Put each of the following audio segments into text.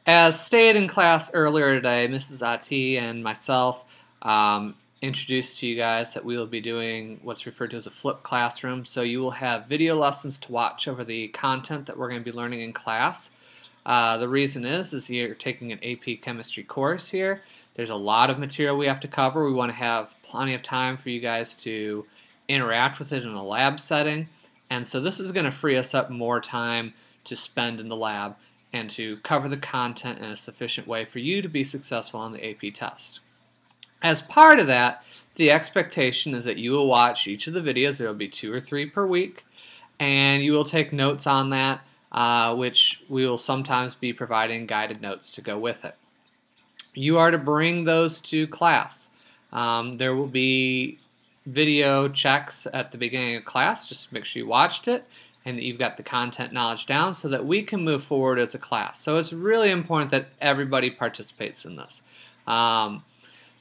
As stated in class earlier today, Mrs. Ati and myself introduced to you guys that we will be doing what's referred to as a flipped classroom. So you will have video lessons to watch over the content that we're going to be learning in class. The reason is you're taking an AP chemistry course here. There's a lot of material we have to cover. We want to have plenty of time for you guys to interact with it in a lab setting. And so this is going to free us up more time to spend in the lab and to cover the content in a sufficient way for you to be successful on the AP test. As part of that, the expectation is that you will watch each of the videos. There will be 2 or 3 per week, and you will take notes on that, which we will sometimes be providing guided notes to go with it. You are to bring those to class. There will be video checks at the beginning of class, just to make sure you watched it and that you've got the content knowledge down so that we can move forward as a class. So it's really important that everybody participates in this.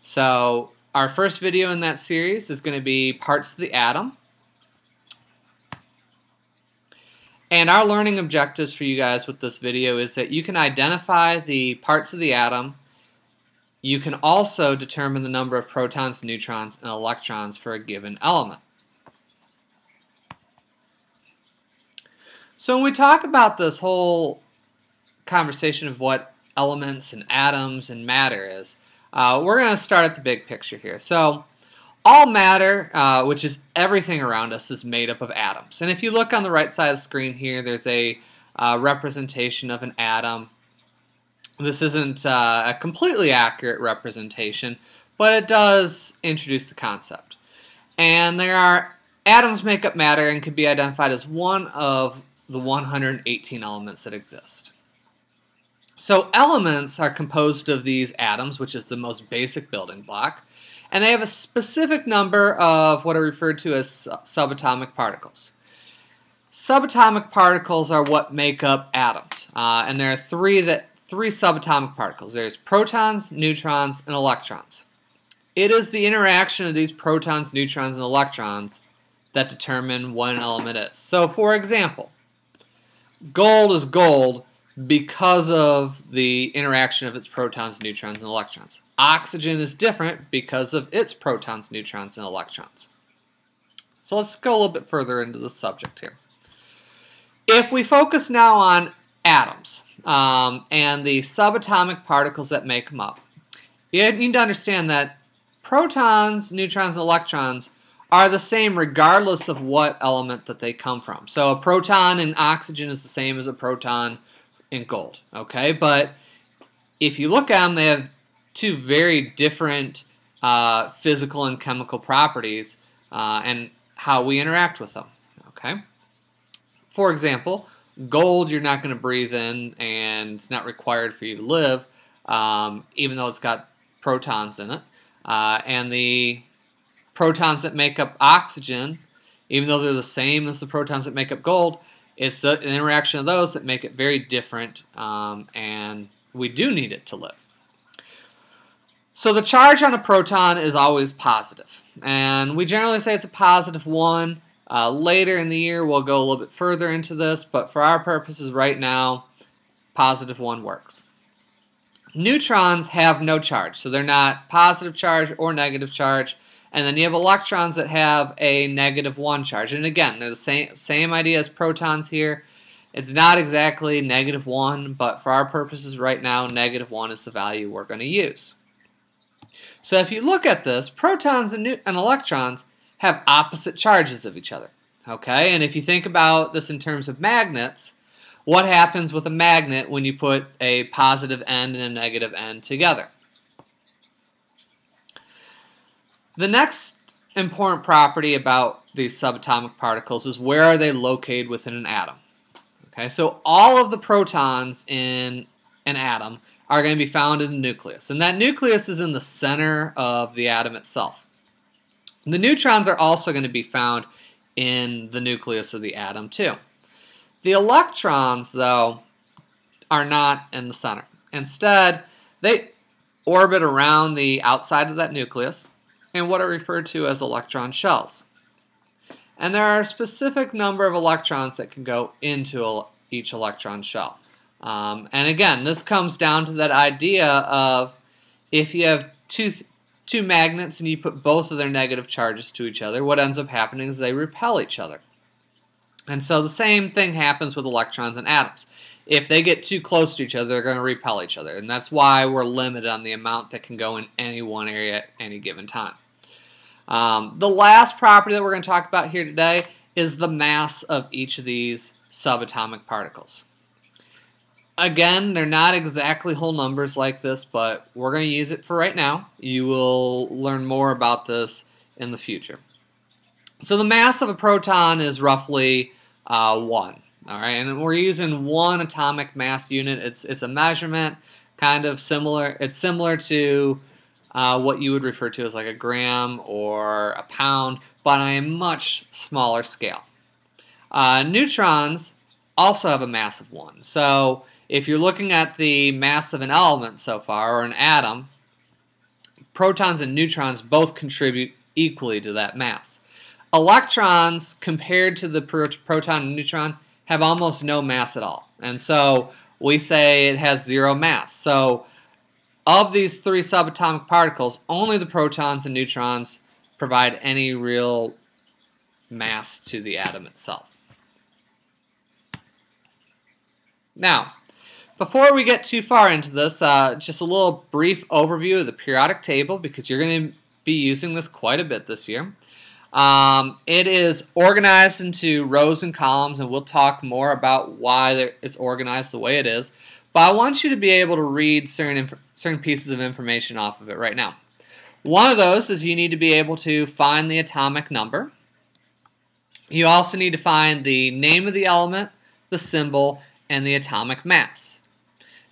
So our first video in that series is going to be parts of the atom. And our learning objectives for you guys with this video is that you can identify the parts of the atom. You can also determine the number of protons, neutrons, and electrons for a given element. So when we talk about this whole conversation of what elements and atoms and matter is, we're going to start at the big picture here. So all matter, which is everything around us, is made up of atoms. And if you look on the right side of the screen here, there's a representation of an atom. This isn't a completely accurate representation, but it does introduce the concept. And there are atoms make up matter and can be identified as one of the 118 elements that exist. So elements are composed of these atoms, which is the most basic building block, and they have a specific number of what are referred to as subatomic particles. Subatomic particles are what make up atoms, and there are three subatomic particles. There's protons, neutrons, and electrons. It is the interaction of these protons, neutrons, and electrons that determine what an element is. So for example, gold is gold because of the interaction of its protons, neutrons, and electrons. Oxygen is different because of its protons, neutrons, and electrons. So let's go a little bit further into the subject here. If we focus now on atoms and the subatomic particles that make them up, you need to understand that protons, neutrons, and electrons are the same regardless of what element that they come from. So a proton in oxygen is the same as a proton in gold, okay? But if you look at them, they have 2 very different physical and chemical properties and how we interact with them, okay? For example, gold you're not going to breathe in and it's not required for you to live, even though it's got protons in it. And the protons that make up oxygen, even though they're the same as the protons that make up gold, it's an interaction of those that make it very different, and we do need it to live. So the charge on a proton is always positive, and we generally say it's a positive 1. Later in the year we'll go a little bit further into this, but for our purposes right now, positive 1 works. Neutrons have no charge, so they're not positive charge or negative charge. And then you have electrons that have a negative 1 charge. And again, they're the same idea as protons here. It's not exactly negative 1, but for our purposes right now, negative 1 is the value we're going to use. So if you look at this, protons and electrons have opposite charges of each other. Okay, and if you think about this in terms of magnets, what happens with a magnet when you put a positive end and a negative end together? The next important property about these subatomic particles is where are they located within an atom. Okay, so all of the protons in an atom are going to be found in the nucleus, and that nucleus is in the center of the atom itself. The neutrons are also going to be found in the nucleus of the atom too. The electrons, though, are not in the center. Instead, they orbit around the outside of that nucleus in what are referred to as electron shells. And there are a specific number of electrons that can go into each electron shell. And again, this comes down to that idea of if you have two magnets and you put both of their negative charges to each other, what ends up happening is they repel each other. And so the same thing happens with electrons and atoms. If they get too close to each other, they're going to repel each other. And that's why we're limited on the amount that can go in any one area at any given time. The last property that we're going to talk about here today is the mass of each of these subatomic particles. Again, they're not exactly whole numbers like this, but we're going to use it for right now. You will learn more about this in the future. So the mass of a proton is roughly 1. All right, and we're using 1 atomic mass unit. It's a measurement, kind of similar. It's similar to what you would refer to as like a gram or a pound, but on a much smaller scale. Neutrons also have a mass of 1. So if you're looking at the mass of an element so far, or an atom, protons and neutrons both contribute equally to that mass. Electrons, compared to the proton and neutron, have almost no mass at all. And so we say it has 0 mass. So of these 3 subatomic particles, only the protons and neutrons provide any real mass to the atom itself. Now, before we get too far into this, just a little brief overview of the periodic table, because you're going to be using this quite a bit this year. It is organized into rows and columns, and we'll talk more about why it's organized the way it is. But I want you to be able to read certain pieces of information off of it right now. One of those is you need to be able to find the atomic number. You also need to find the name of the element, the symbol, and the atomic mass.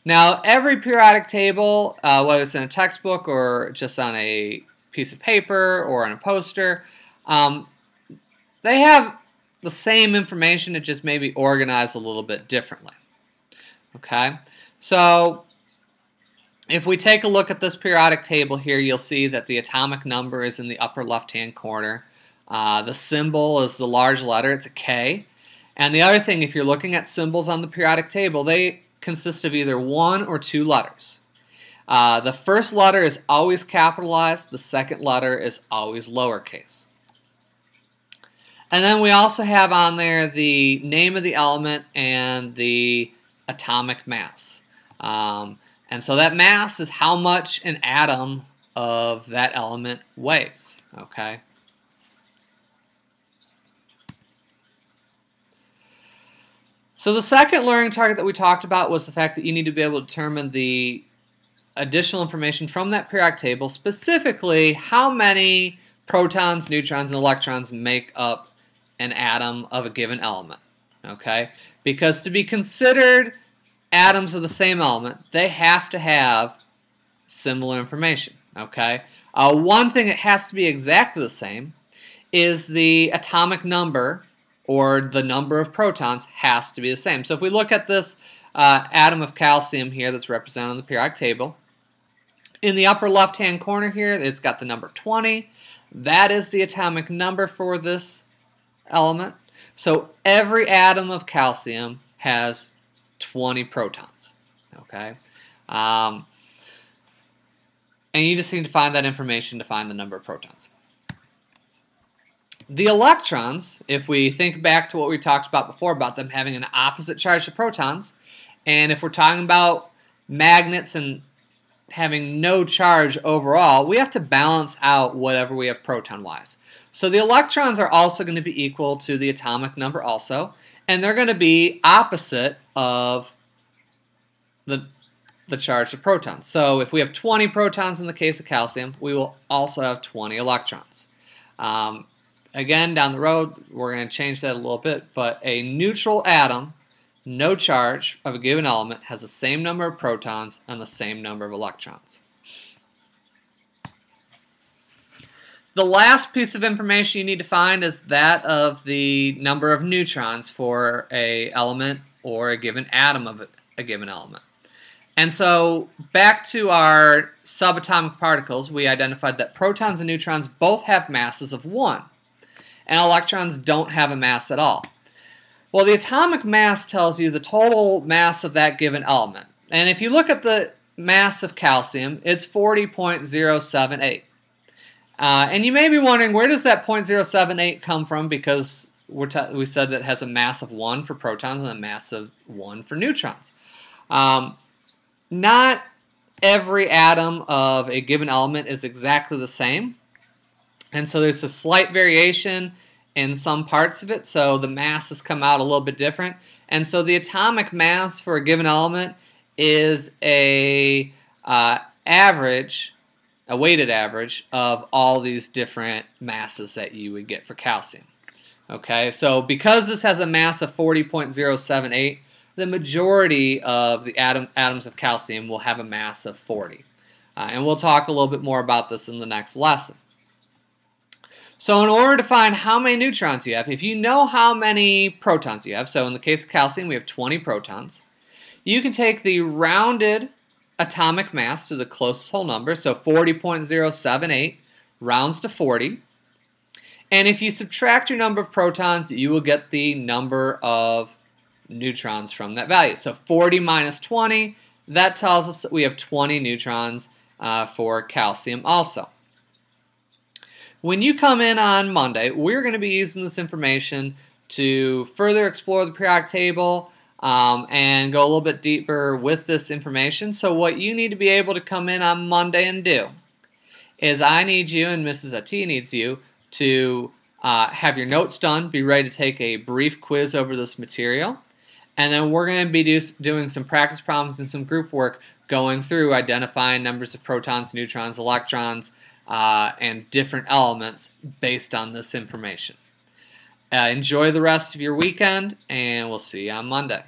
Now, every periodic table, whether it's in a textbook or just on a piece of paper or on a poster, they have the same information, it just may be organized a little bit differently. Okay, so if we take a look at this periodic table here, you'll see that the atomic number is in the upper left-hand corner. The symbol is the large letter, it's a K. And the other thing, if you're looking at symbols on the periodic table, they consist of either 1 or 2 letters. The first letter is always capitalized, the second letter is always lowercase. And then we also have on there the name of the element and the atomic mass. And so that mass is how much an atom of that element weighs. Okay. So the second learning target that we talked about was the fact that you need to be able to determine the additional information from that periodic table, specifically how many protons, neutrons, and electrons make up an atom of a given element. Okay? Because to be considered atoms of the same element, they have to have similar information. Okay? One thing that has to be exactly the same is the atomic number, or the number of protons, has to be the same. So if we look at this atom of calcium here that's represented on the periodic table, in the upper left-hand corner here, it's got the number 20. That is the atomic number for this element. So every atom of calcium has 20 protons. Okay, and you just need to find that information to find the number of protons. The electrons, if we think back to what we talked about before about them having an opposite charge to protons, and if we're talking about magnets and having no charge overall, we have to balance out whatever we have proton-wise. So the electrons are also going to be equal to the atomic number also, and they're going to be opposite of the charge to protons. So if we have 20 protons in the case of calcium, we will also have 20 electrons. Again, down the road, we're going to change that a little bit, but a neutral atom, no charge, of a given element has the same number of protons and the same number of electrons. The last piece of information you need to find is that of the number of neutrons for an element or a given atom of a given element. And so back to our subatomic particles, we identified that protons and neutrons both have masses of 1. And electrons don't have a mass at all. Well, the atomic mass tells you the total mass of that given element. And if you look at the mass of calcium, it's 40.078. And you may be wondering, where does that 0.078 come from? Because we said that it has a mass of 1 for protons and a mass of 1 for neutrons. Not every atom of a given element is exactly the same. And so there's a slight variation in some parts of it, so the masses come out a little bit different. And so the atomic mass for a given element is a weighted average of all these different masses that you would get for calcium. Okay, so because this has a mass of 40.078, the majority of the atoms of calcium will have a mass of 40. And we'll talk a little bit more about this in the next lesson. So in order to find how many neutrons you have, if you know how many protons you have, so in the case of calcium we have 20 protons, you can take the rounded atomic mass to the closest whole number, so 40.078 rounds to 40. And if you subtract your number of protons, you will get the number of neutrons from that value. So 40 minus 20, that tells us that we have 20 neutrons for calcium also. When you come in on Monday, we're going to be using this information to further explore the periodic table and go a little bit deeper with this information. So what you need to be able to come in on Monday and do is I need you, and Mrs. Ati needs you, to have your notes done, be ready to take a brief quiz over this material, and then we're going to be doing some practice problems and some group work going through identifying numbers of protons, neutrons, electrons, and different elements based on this information. Enjoy the rest of your weekend, and we'll see you on Monday.